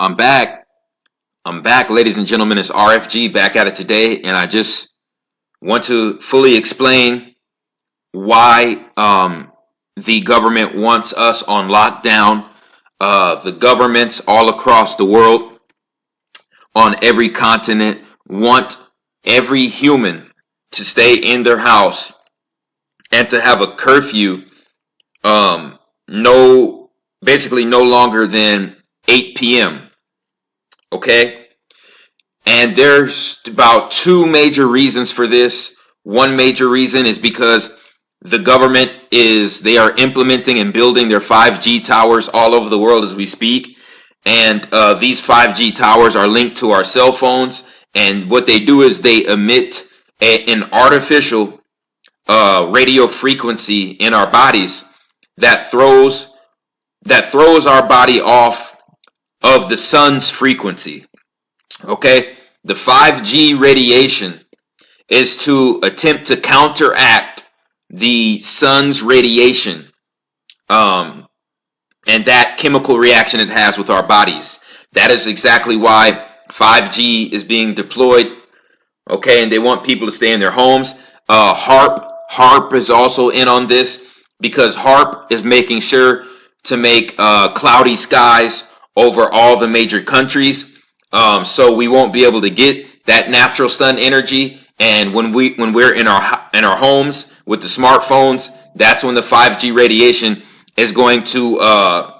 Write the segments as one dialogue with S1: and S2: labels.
S1: I'm back. I'm back, ladies and gentlemen. It's RFG back at it today, and I just want to fully explain why the government wants us on lockdown. The governments all across the world, on every continent, want every human to stay in their house and to have a curfew. Basically no longer than 8 p.m. Okay? And there's about two major reasons for this. One major reason is because the government they are implementing and building their 5G towers all over the world as we speak. And these 5G towers are linked to our cell phones. And what they do is they emit an artificial radio frequency in our bodies that throws our body off of the sun's frequency. Okay? The 5G radiation is to attempt to counteract the sun's radiation and that chemical reaction it has with our bodies. That is exactly why 5G is being deployed. Okay, and they want people to stay in their homes. HARP is also in on this because HARP is making sure to make cloudy skies over all the major countries, so we won't be able to get that natural sun energy. And when we're in our homes with the smartphones, that's when the 5G radiation is going to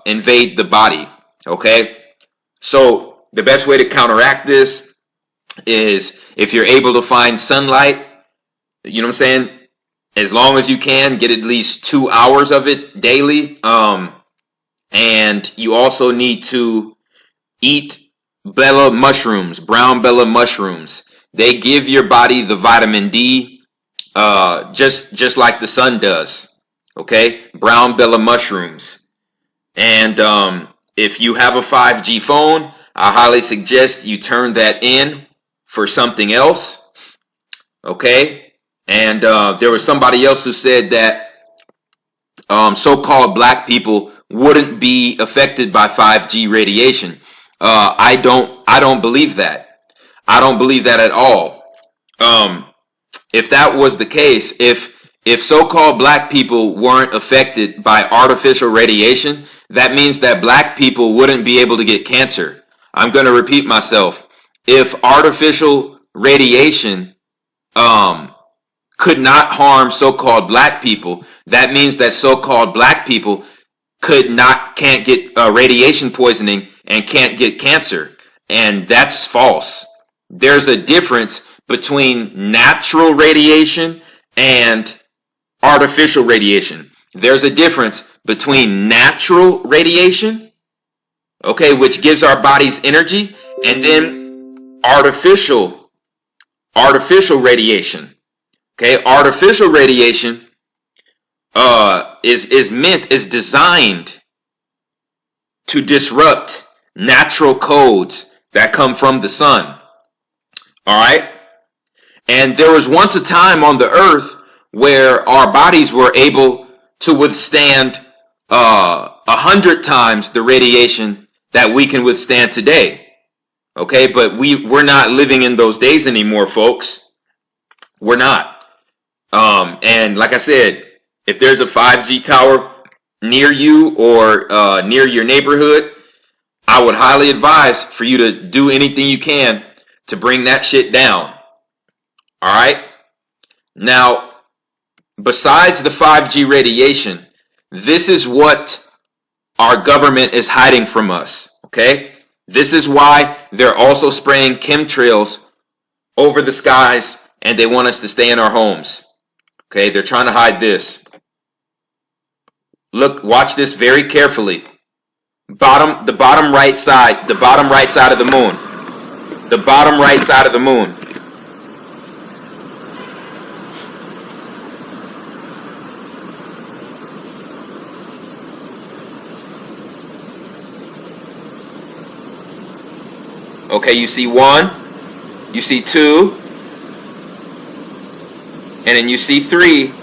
S1: invade the body. Okay, so the best way to counteract this is if you're able to find sunlight, you know what I'm saying, as long as you can, get at least 2 hours of it daily. And you also need to eat brown bella mushrooms. They give your body the vitamin D, just like the sun does. Okay, brown bella mushrooms. And if you have a 5G phone, I highly suggest you turn that in for something else. Okay, and there was somebody else who said that so-called black people wouldn't be affected by 5G radiation. I don't believe that. I don't believe that at all. If that was the case, if so-called black people weren't affected by artificial radiation, that means that black people wouldn't be able to get cancer. I'm going to repeat myself. If artificial radiation could not harm so-called black people, that means that so-called black people can't get radiation poisoning and can't get cancer. And that's false. There's a difference between natural radiation and artificial radiation. There's a difference between natural radiation, okay, which gives our bodies energy, and then artificial radiation. Okay, artificial radiation is designed to disrupt natural codes that come from the sun. All right, and there was once a time on the earth where our bodies were able to withstand 100 times the radiation that we can withstand today. Okay, but we're not living in those days anymore, folks. We're not. And like I said, if there's a 5G tower near you or near your neighborhood, I would highly advise for you to do anything you can to bring that shit down. All right? Now, besides the 5G radiation, this is what our government is hiding from us. Okay? This is why they're also spraying chemtrails over the skies, and they want us to stay in our homes. Okay? They're trying to hide this. Look, watch this very carefully. The bottom right side of the moon. The bottom right side of the moon. Okay, you see one, you see two, and then you see three.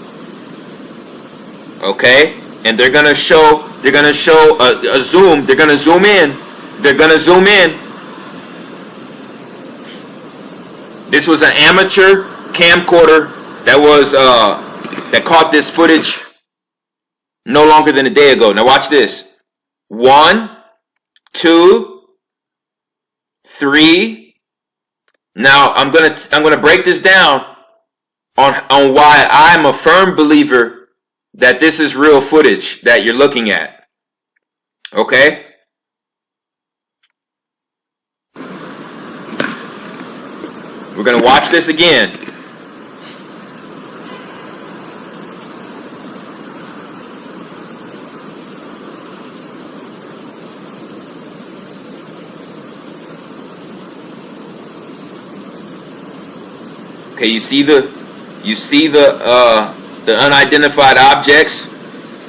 S1: Okay, and they're gonna show a zoom. They're gonna zoom in They're going to zoom in. This was an amateur camcorder that caught this footage no longer than a day ago. Now watch this. 1, 2, 3. Now I'm gonna break this down on why I'm a firm believer that this is real footage that you're looking at. Okay? We're gonna watch this again. Okay, you see the unidentified objects.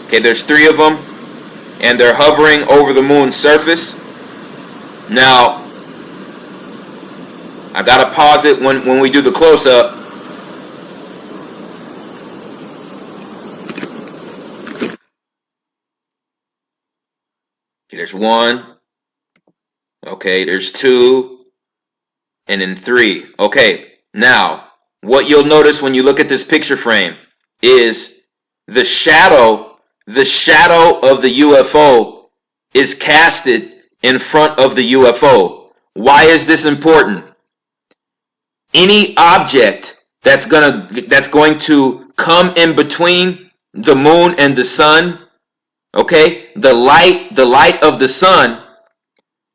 S1: Okay, there's 3 of them, and they're hovering over the moon's surface. Now, I gotta pause it when we do the close-up. Okay, there's 1. Okay, there's 2, and then 3. Okay, now, what you'll notice when you look at this picture frame is the shadow of the UFO is casted in front of the UFO. Why is this important? Any object that's going to come in between the moon and the sun, okay, the light of the sun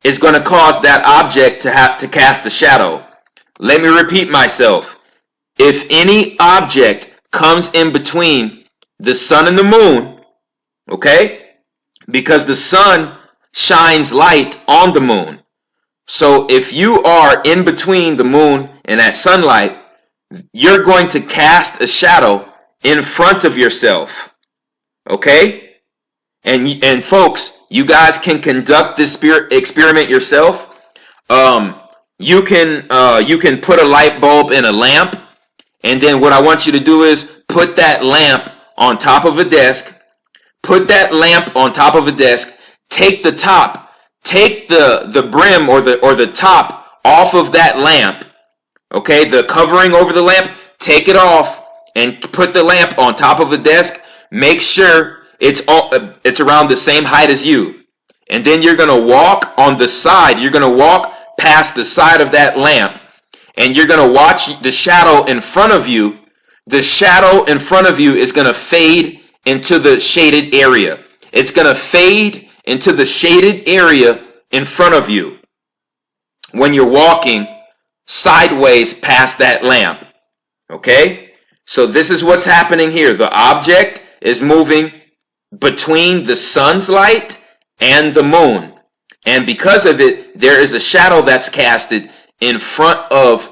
S1: is going to cause that object to have to cast a shadow. Let me repeat myself. If any object comes in between the sun and the moon, okay, because the sun shines light on the moon. So if you are in between the moon and that sunlight, you're going to cast a shadow in front of yourself. Okay? And folks, you guys can conduct this experiment yourself. You can put a light bulb in a lamp, and then what I want you to do is put that lamp on top of a desk. Put that lamp on top of a desk. Take the brim or the top off of that lamp. Okay, the covering over the lamp, take it off and put the lamp on top of a desk. Make sure it's around the same height as you. And then you're going to walk on the side. You're going to walk past the side of that lamp, and you're going to watch the shadow in front of you. The shadow in front of you is going to fade into the shaded area. It's going to fade into the shaded area in front of you when you're walking sideways past that lamp. Okay? So this is what's happening here. The object is moving between the sun's light and the moon. And because of it, there is a shadow that's casted in front of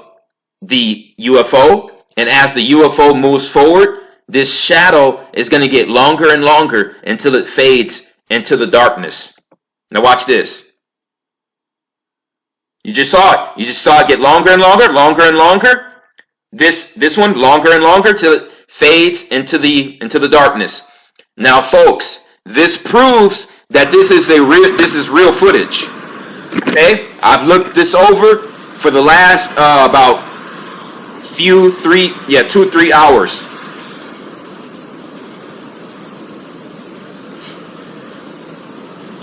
S1: the UFO. And as the UFO moves forward, this shadow is going to get longer and longer until it fades into the darkness. Now watch this. You just saw it. You just saw it get longer and longer, longer and longer. This one longer and longer till it fades into the darkness. Now, folks, this proves that this is real footage. Okay, I've looked this over for the last about 2-3 hours.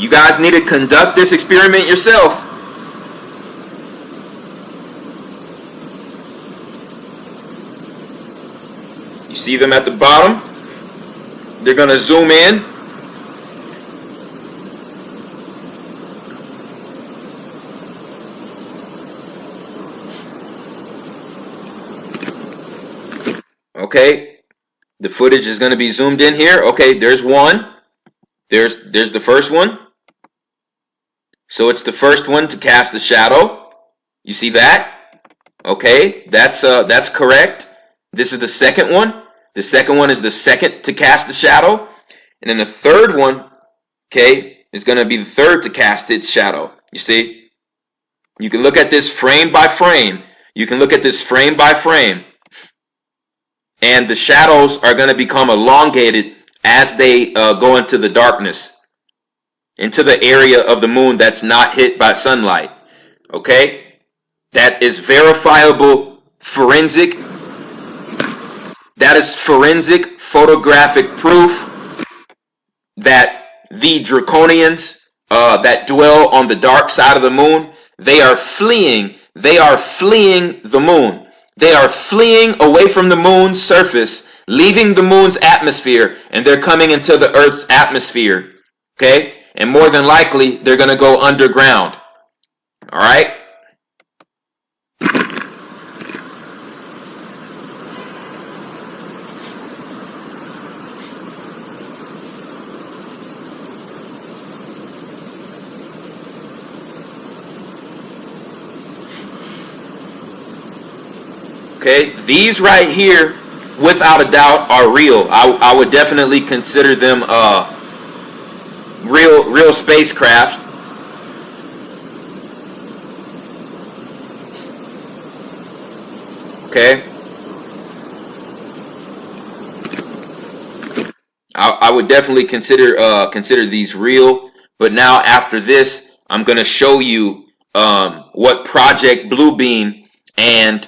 S1: You guys need to conduct this experiment yourself. You see them at the bottom? They're going to zoom in. Okay, the footage is going to be zoomed in here. Okay, there's one. There's the first one. So it's the first one to cast a shadow. You see that? Okay, that's correct. This is the second one. The second one is the second to cast the shadow. And then the third one, okay, is going to be the third to cast its shadow. You see? You can look at this frame by frame. You can look at this frame by frame. And the shadows are going to become elongated as they go into the darkness. into the area of the moon that's not hit by sunlight. Okay? That is verifiable forensic. That is forensic photographic proof that the Draconians that dwell on the dark side of the moon, they are fleeing the moon. They are fleeing away from the moon's surface, leaving the moon's atmosphere, and they're coming into the Earth's atmosphere. Okay? And more than likely, they're going to go underground. All right? Okay, these right here, without a doubt, are real. I would definitely consider them real spacecraft. Okay, I would definitely consider these real. But now after this, I'm gonna show you what Project Bluebeam and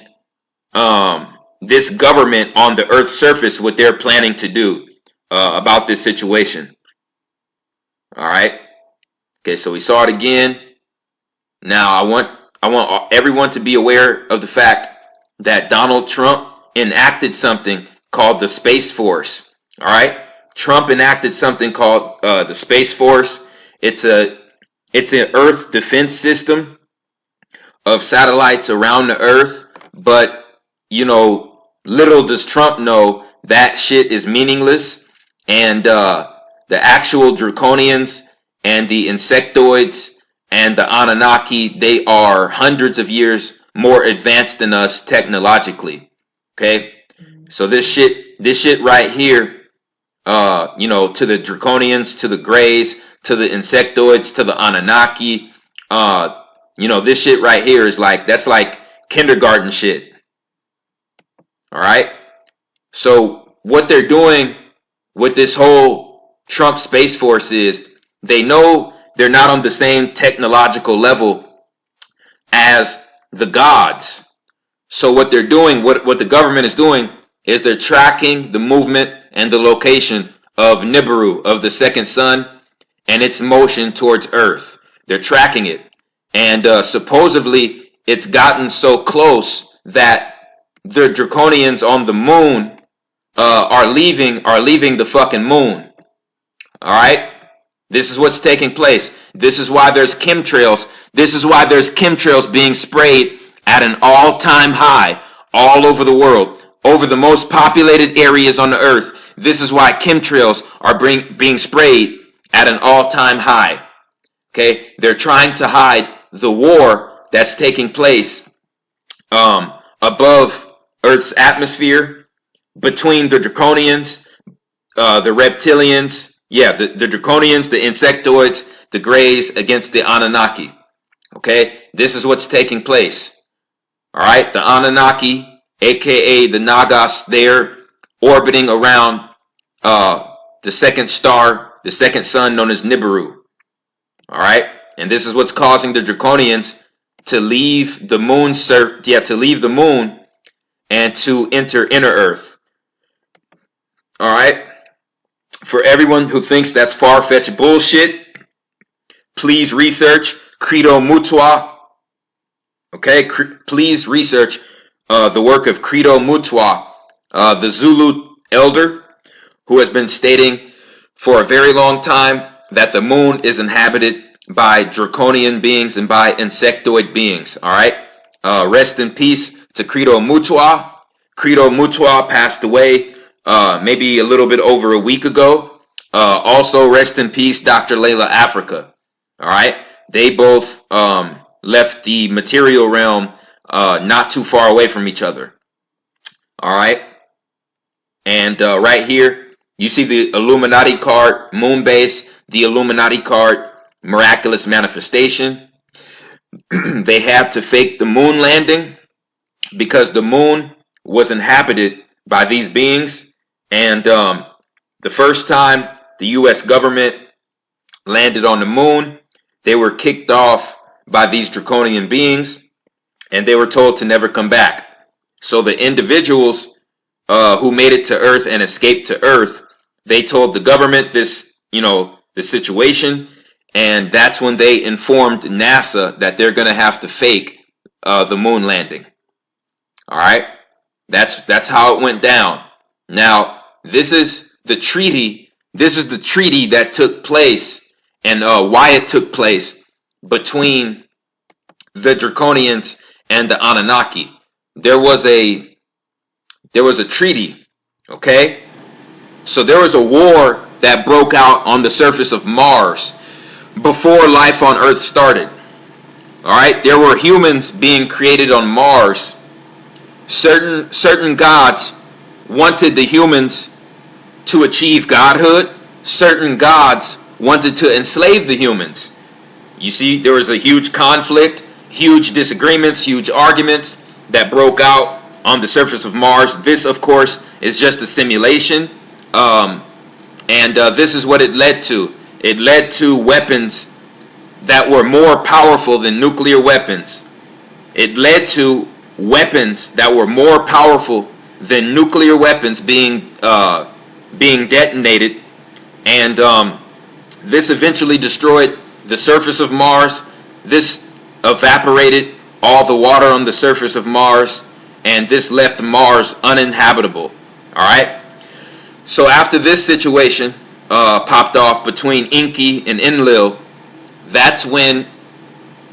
S1: this government on the Earth's surface, what they're planning to do about this situation. All right. Okay, so we saw it again. Now I want everyone to be aware of the fact that Donald Trump enacted something called the Space Force. All right. Trump enacted something called the Space Force. It's an Earth defense system of satellites around the Earth, but you know, little does Trump know that shit is meaningless, and the actual Draconians and the insectoids and the Anunnaki, they are hundreds of years more advanced than us technologically. Okay, so this shit right here, you know, to the Draconians, to the Greys, to the insectoids, to the Anunnaki, you know, this shit right here is like, that's like kindergarten shit. All right. So what they're doing with this whole Trump Space Force is they know they're not on the same technological level as the gods. So what they're doing, what the government is doing, is they're tracking the movement and the location of Nibiru, of the second sun, and its motion towards Earth. They're tracking it. And supposedly it's gotten so close that the Draconians on the moon are leaving the fucking moon. All right? This is what's taking place. This is why there's chemtrails. This is why there's chemtrails being sprayed at an all-time high all over the world, over the most populated areas on the Earth. This is why chemtrails are being sprayed at an all-time high. Okay? They're trying to hide the war that's taking place above Earth's atmosphere, between the Draconians, the reptilians, the Draconians, the insectoids, the Greys against the Anunnaki. Okay, this is what's taking place. All right, the Anunnaki, aka the Nagas, they're orbiting around the second star, the second sun, known as Nibiru. All right, and this is what's causing the Draconians to leave the moon, and to enter inner Earth. All right. For everyone who thinks that's far-fetched bullshit, please research Credo Mutua. Okay, please research the work of Credo Mutua, the Zulu elder, who has been stating for a very long time that the moon is inhabited by Draconian beings and by insectoid beings. All right. Rest in peace to Credo Mutua. Credo Mutua passed away maybe a little bit over a week ago. Also, rest in peace, Dr. Layla Africa. All right. They both left the material realm not too far away from each other. All right. And right here, you see the Illuminati card, Moonbase, the Illuminati card, Miraculous Manifestation. They had to fake the moon landing because the moon was inhabited by these beings. And the first time the U.S. government landed on the moon. They were kicked off by these draconian beings, and they were told to never come back. So the individuals who made it to Earth and escaped to Earth, they told the government this, the situation, and that's when they informed NASA that they're going to have to fake the moon landing. All right, that's how it went down. Now, this is the treaty. This is the treaty that took place, and why it took place between the Draconians and the Anunnaki. There was a treaty, okay? So there was a war that broke out on the surface of Mars before life on Earth started. All right, there were humans being created on Mars. Certain gods wanted the humans to achieve godhood. Certain gods wanted to enslave the humans. You see, there was a huge conflict, huge disagreements, huge arguments that broke out on the surface of Mars. This, of course, is just a simulation. And this is what it led to. It led to weapons that were more powerful than nuclear weapons. It led to weapons that were more powerful than nuclear weapons being detonated. And this eventually destroyed the surface of Mars. This evaporated all the water on the surface of Mars, and this left Mars uninhabitable. All right. So after this situation popped off between Enki and Enlil, that's when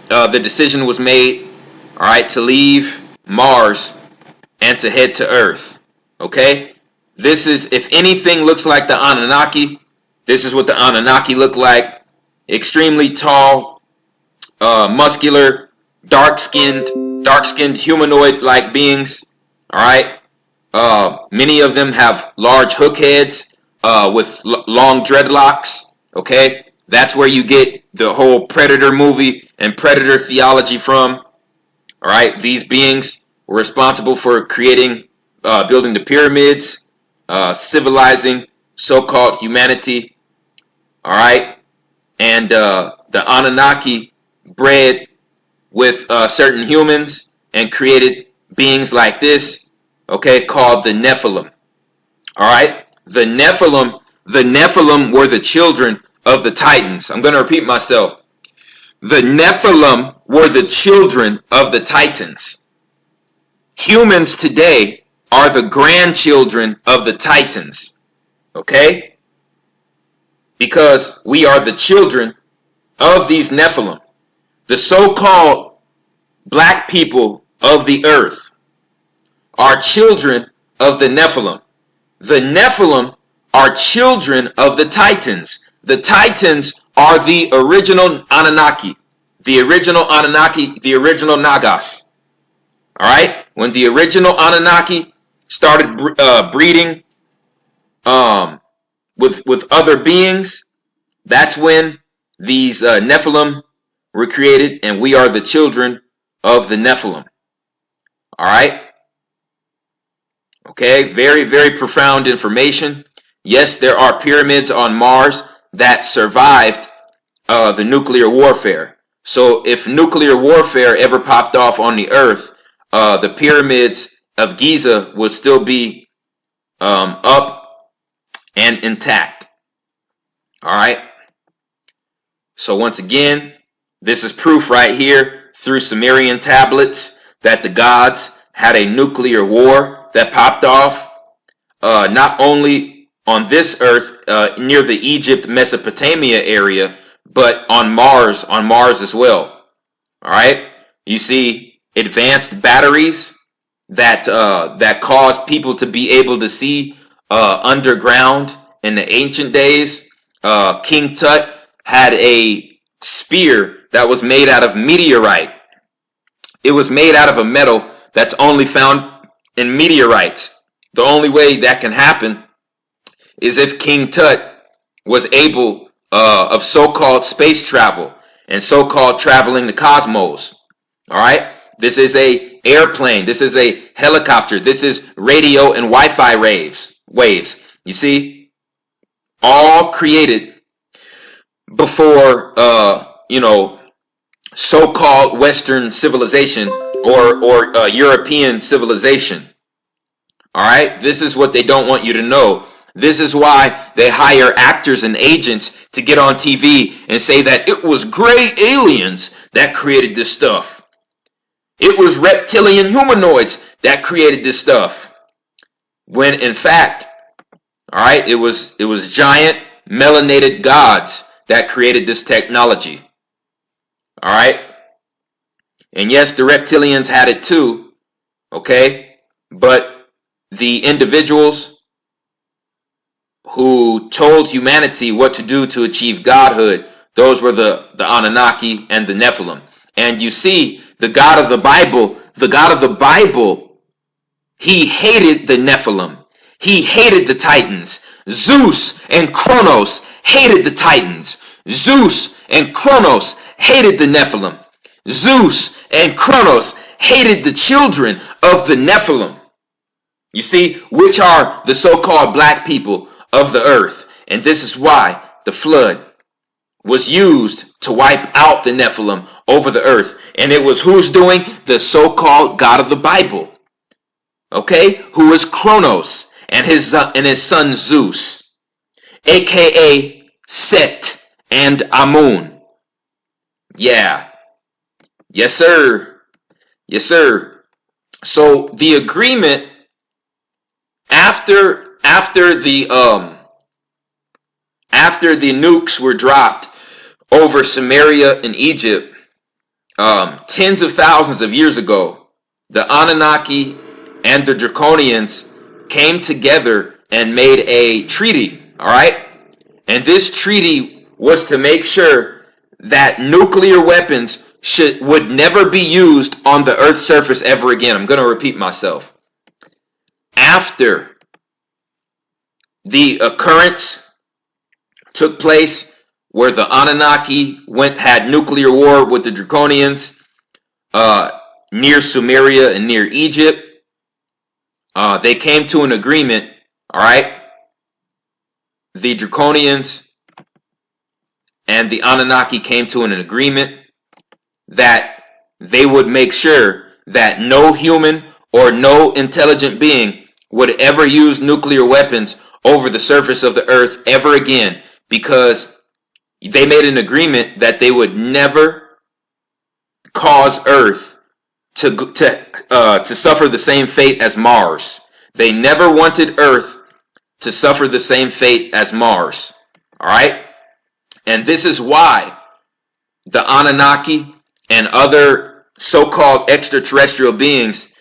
S1: the decision was made, all right, to leave Mars and to head to Earth. Okay. This is, if anything looks like the Anunnaki, this is what the Anunnaki look like. Extremely tall, muscular, dark-skinned humanoid-like beings. All right. Many of them have large hook heads with long dreadlocks. Okay, that's where you get the whole Predator movie and Predator theology from. All right, these beings were responsible for creating, building the pyramids, civilizing so-called humanity. All right, and the Anunnaki bred with certain humans and created beings like this, okay, called the Nephilim. All right, the Nephilim were the children of the Titans. I'm going to repeat myself. The Nephilim were the children of the Titans. Humans today are the grandchildren of the Titans. Okay? Because we are the children of these Nephilim. The so-called black people of the earth are children of the Nephilim. The Nephilim are children of the Titans. The Titans are the original Anunnaki. The original Anunnaki, the original Nagas. All right? When the original Anunnaki started breeding with other beings, that's when these Nephilim were created, and we are the children of the Nephilim. All right? Okay, very, very profound information. Yes, there are pyramids on Mars that survived the nuclear warfare. So if nuclear warfare ever popped off on the Earth, the pyramids of Giza would still be up and intact. All right. So once again, this is proof right here through Sumerian tablets that the gods had a nuclear war that popped off, not only on this Earth, near the Egypt, Mesopotamia area, but on Mars as well. All right. You see advanced batteries that caused people to be able to see underground in the ancient days. King Tut had a spear that was made out of meteorite. It was made out of a metal that's only found in meteorites. The only way that can happen is if King Tut was able of so-called space travel and so-called traveling the cosmos. All right, this is a airplane. This is a helicopter. This is radio and Wi-Fi waves. You see, all created before, so-called Western civilization or European civilization. All right, this is what they don't want you to know. This is why they hire actors and agents to get on TV and say that it was gray aliens that created this stuff. It was reptilian humanoids that created this stuff. When in fact, all right, it was giant melanated gods that created this technology. All right? And yes, the reptilians had it too. Okay? But the individuals who told humanity what to do to achieve godhood, those were the Anunnaki and the Nephilim. And you see, the God of the Bible, he hated the Nephilim. He hated the Titans. Zeus and Kronos hated the Titans. Zeus and Kronos hated the Nephilim. Zeus and Kronos hated the children of the Nephilim. You see, which are the so-called black people of the earth. And this is why the flood was used to wipe out the Nephilim over the earth. And it was who's doing? The so-called God of the Bible. Okay? Who is Kronos and his son Zeus, aka Set and Amun. Yeah. Yes, sir. Yes, sir. So the agreement after the nukes were dropped over Samaria and Egypt, tens of thousands of years ago, the Anunnaki and the Draconians came together and made a treaty, all right? And this treaty was to make sure that nuclear weapons would never be used on the Earth's surface ever again. I'm going to repeat myself. After the occurrence took place where the Anunnaki had nuclear war with the Draconians near Sumeria and near Egypt, they came to an agreement, all right? The Draconians and the Anunnaki came to an agreement that they would make sure that no human or no intelligent being would ever use nuclear weapons over the surface of the earth ever again, because they made an agreement that they would never cause Earth to suffer the same fate as Mars. They never wanted Earth to suffer the same fate as Mars. All right? And this is why the Anunnaki and other so-called extraterrestrial beings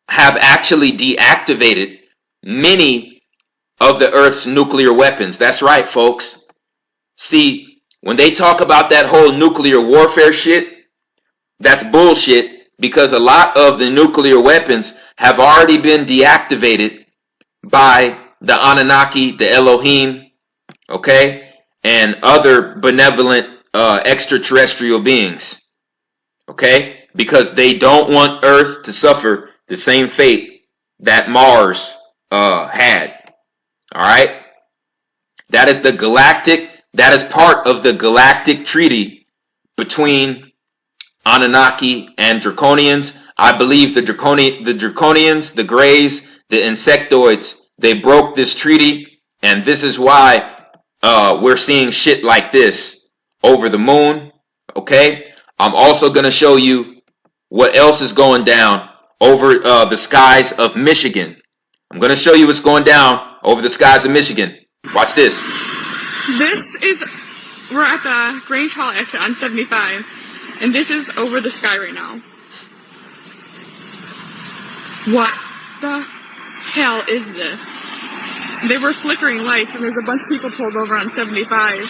S1: have actually deactivated many of the Earth's nuclear weapons. That's right, folks. See, when they talk about that whole nuclear warfare shit, that's bullshit, because a lot of the nuclear weapons have already been deactivated by the Anunnaki, the Elohim, okay, and other benevolent extraterrestrial beings, okay, because they don't want Earth to suffer the same fate that Mars had. All right, that is the galactic. That is part of the Galactic Treaty between Anunnaki and Draconians. I believe the Draconians, the Greys, the Insectoids, they broke this treaty, and this is why we're seeing shit like this over the moon. Okay, I'm also going to show you what else is going down over the skies of Michigan. I'm going to show you what's going down over the skies of Michigan. Watch this.
S2: We're at the Grange Hall exit on 75, and this is over the sky right now. What the hell is this? They were flickering lights, and there's a bunch of people pulled over on 75.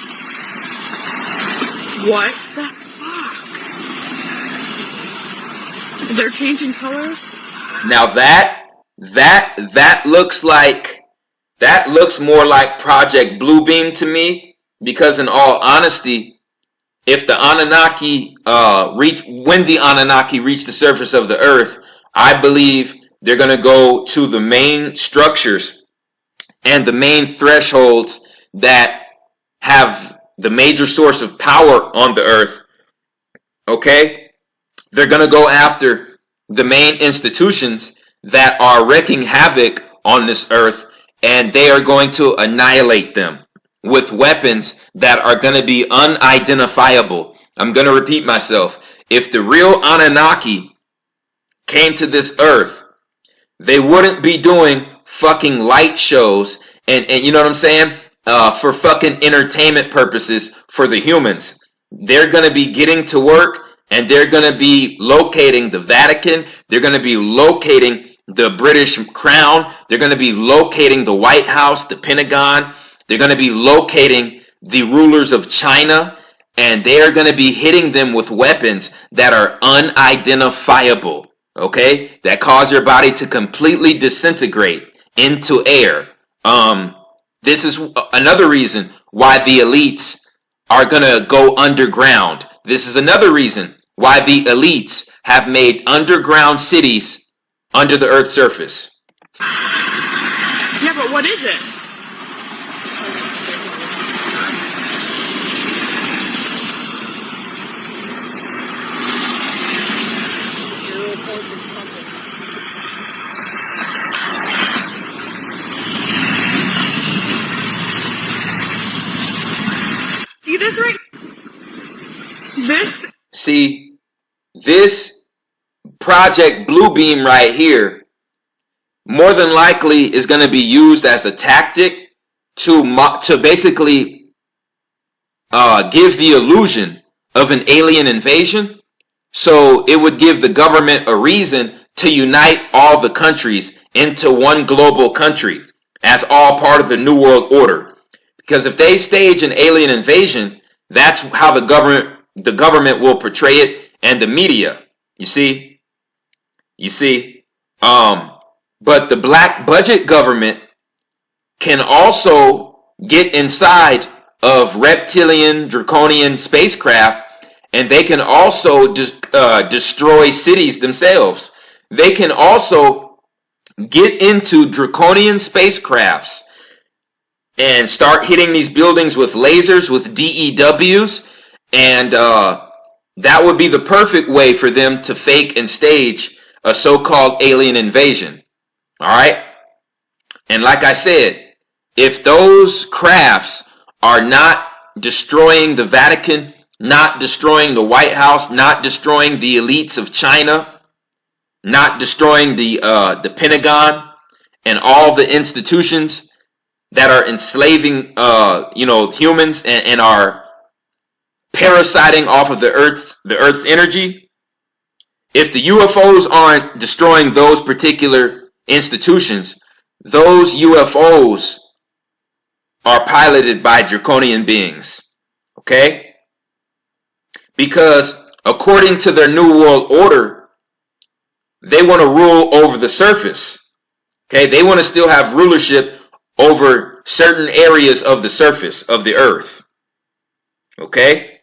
S2: What the fuck? They're changing colors?
S1: Now that looks more like Project Bluebeam to me. Because in all honesty, if the Anunnaki when the Anunnaki reach the surface of the earth, I believe they're going to go to the main structures and the main thresholds that have the major source of power on the earth, okay, they're going to go after the main institutions that are wreaking havoc on this earth, and they are going to annihilate them with weapons that are going to be unidentifiable. I'm going to repeat myself. If the real Anunnaki came to this earth, they wouldn't be doing fucking light shows and you know what I'm saying? For fucking entertainment purposes for the humans. They're going to be getting to work, and they're going to be locating the Vatican. They're going to be locating the British Crown. They're going to be locating the White House, the Pentagon. They're going to be locating the rulers of China, and they are going to be hitting them with weapons that are unidentifiable, okay? That cause your body to completely disintegrate into air. This is another reason why the elites are going to go underground. This is another reason why the elites have made underground cities under the earth's surface.
S2: Yeah, but what is it? See this right? See,
S1: this Project Bluebeam right here more than likely is going to be used as a tactic to basically give the illusion of an alien invasion. So it would give the government a reason to unite all the countries into one global country as all part of the New World Order. Because if they stage an alien invasion, that's how the government will portray it, and the media. You see. But the black budget government can also get inside of reptilian, draconian spacecraft, and they can also destroy cities themselves. They can also get into draconian spacecrafts and start hitting these buildings with lasers, with DEWs, and that would be the perfect way for them to fake and stage a so-called alien invasion. All right? And like I said, if those crafts are not destroying the Vatican, not destroying the White House, not destroying the elites of China, not destroying the Pentagon and all the institutions that are enslaving humans and are parasiting off of the Earth's energy, if the UFOs aren't destroying those particular institutions, those UFOs are piloted by draconian beings. Okay? Because according to their New World Order, they want to rule over the surface. Okay? They want to still have rulership over certain areas of the surface of the earth. Okay?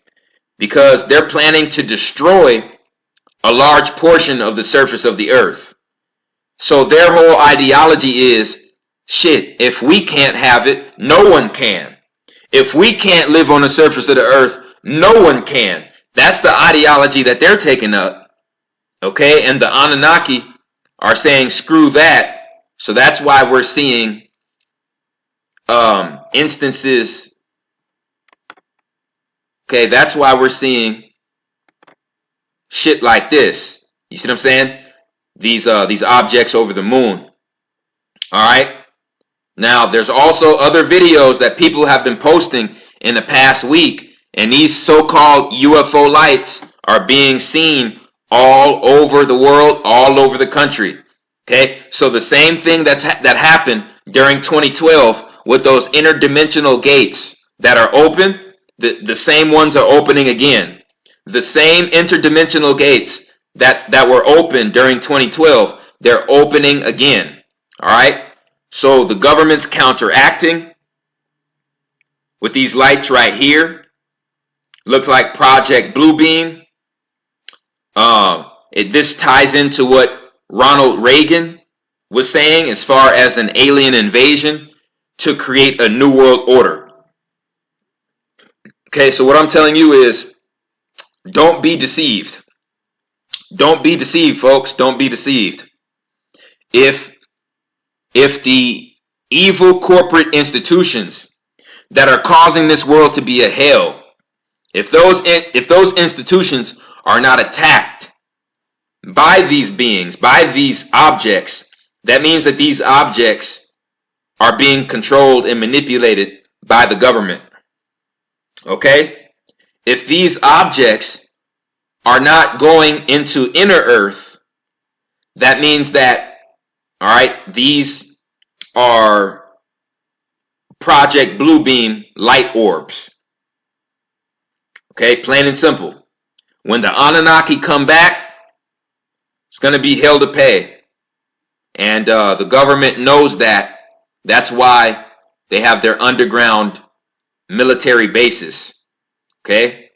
S1: Because they're planning to destroy a large portion of the surface of the earth. So their whole ideology is, shit, if we can't have it, no one can. If we can't live on the surface of the earth, no one can. That's the ideology that they're taking up. Okay? And the Anunnaki are saying, screw that. So that's why we're seeing instances. Okay, that's why we're seeing shit like this. You see what I'm saying? These objects over the moon. All right. Now, there's also other videos that people have been posting in the past week, and these so-called UFO lights are being seen all over the world, all over the country. Okay, so the same thing that happened during 2012 with those interdimensional gates that are open, the same ones are opening again. The same interdimensional gates that were open during 2012, they're opening again. All right. So the government's counteracting with these lights right here. Looks like Project Bluebeam. This ties into what Ronald Reagan was saying as far as an alien invasion to create a new world order. Okay, so what I'm telling you is, don't be deceived. Don't be deceived, folks. Don't be deceived. If the evil corporate institutions that are causing this world to be a hell, if those institutions are not attacked by these beings, by these objects, that means that these objects are being controlled and manipulated by the government. Okay? If these objects are not going into inner earth, that means that, all right, these are Project Bluebeam light orbs. Okay, plain and simple. When the Anunnaki come back, it's going to be hell to pay. And the government knows that. That's why they have their underground military bases. Okay?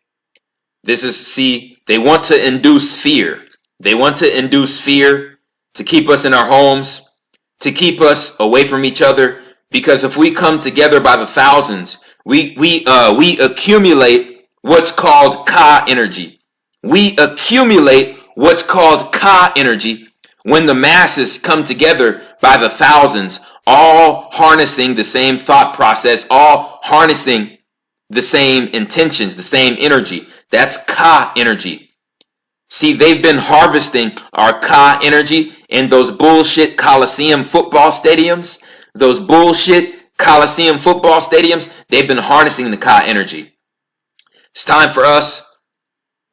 S1: This is, see, they want to induce fear. They want to induce fear to keep us in our homes, to keep us away from each other. Because if we come together by the thousands, we accumulate what's called Ka energy. We accumulate what's called Ka energy when the masses come together by the thousands, all harnessing the same thought process, all harnessing the same intentions, the same energy. That's Ka energy. See, they've been harvesting our Ka energy in those bullshit Coliseum football stadiums. Those bullshit Coliseum football stadiums, they've been harnessing the Ka energy. It's time for us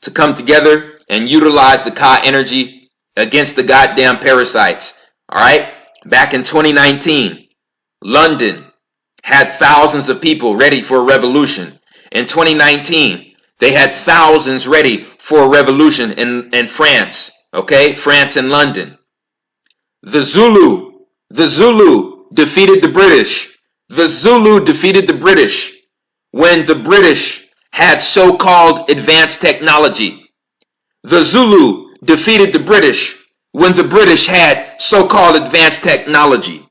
S1: to come together and utilize the Ka energy against the goddamn parasites. All right? Back in 2019, London had thousands of people ready for a revolution. In 2019, they had thousands ready for a revolution in France. Okay? France and London. The Zulu defeated the British. The Zulu defeated the British when the British had so-called advanced technology. The Zulu defeated the British when the British had so-called advanced technology.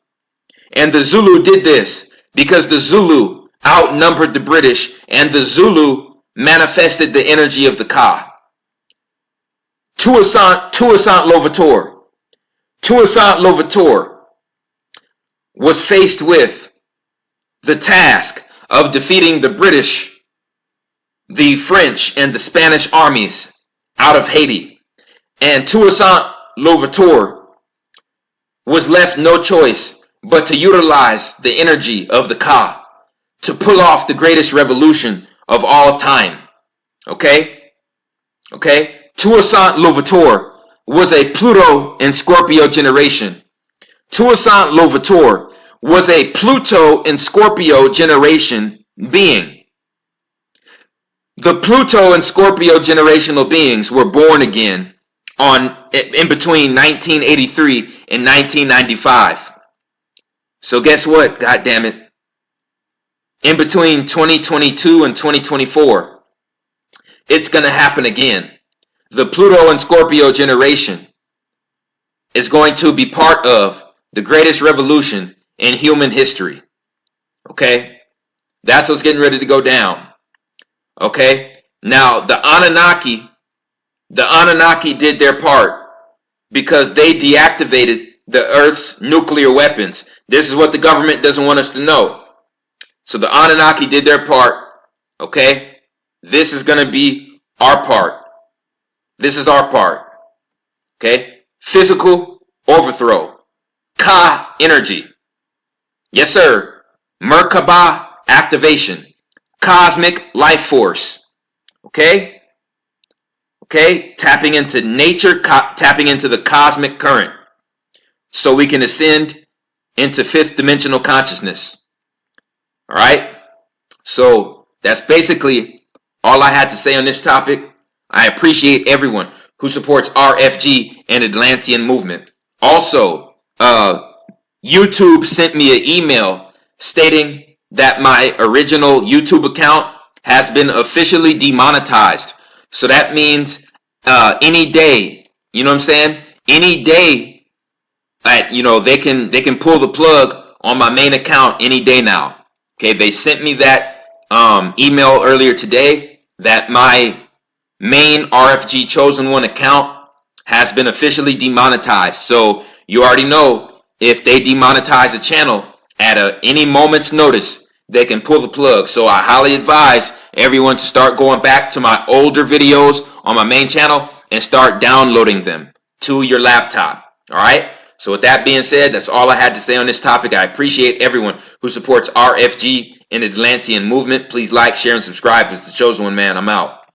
S1: And the Zulu did this because the Zulu outnumbered the British, and the Zulu manifested the energy of the Ka. Toussaint Louverture was faced with the task of defeating the British, the French, and the Spanish armies out of Haiti. And Toussaint Louverture was left no choice but to utilize the energy of the Ka to pull off the greatest revolution of all time. Okay? Toussaint Louverture was a Pluto and Scorpio generation. Toussaint Louverture was a Pluto and Scorpio generation being. The Pluto and Scorpio generational beings were born again in between 1983 and 1995. So guess what? God damn it. In between 2022 and 2024, it's going to happen again. The Pluto and Scorpio generation is going to be part of the greatest revolution in human history. Okay? That's what's getting ready to go down. Okay? Now, the Anunnaki did their part because they deactivated the Earth's nuclear weapons. This is what the government doesn't want us to know. So the Anunnaki did their part. Okay? This is going to be our part. This is our part. Okay? Physical overthrow. Ka energy. Yes, sir. Merkaba activation. Cosmic life force. Okay? Okay? Tapping into nature, tapping into the cosmic current. So we can ascend into fifth dimensional consciousness. Alright? So that's basically all I had to say on this topic. I appreciate everyone who supports RFG and Atlantean movement. Also, YouTube sent me an email stating that my original YouTube account has been officially demonetized. So that means any day, you know what I'm saying? Any day, they can pull the plug on my main account any day now. Okay, they sent me that email earlier today that my main RFG Chosen One account has been officially demonetized. So you already know, if they demonetize a channel at any moment's notice, they can pull the plug. So I highly advise everyone to start going back to my older videos on my main channel and start downloading them to your laptop. All right? So with that being said, that's all I had to say on this topic. I appreciate everyone who supports RFG and the Atlantean movement. Please like, share, and subscribe. It's the Chosen One, man. I'm out.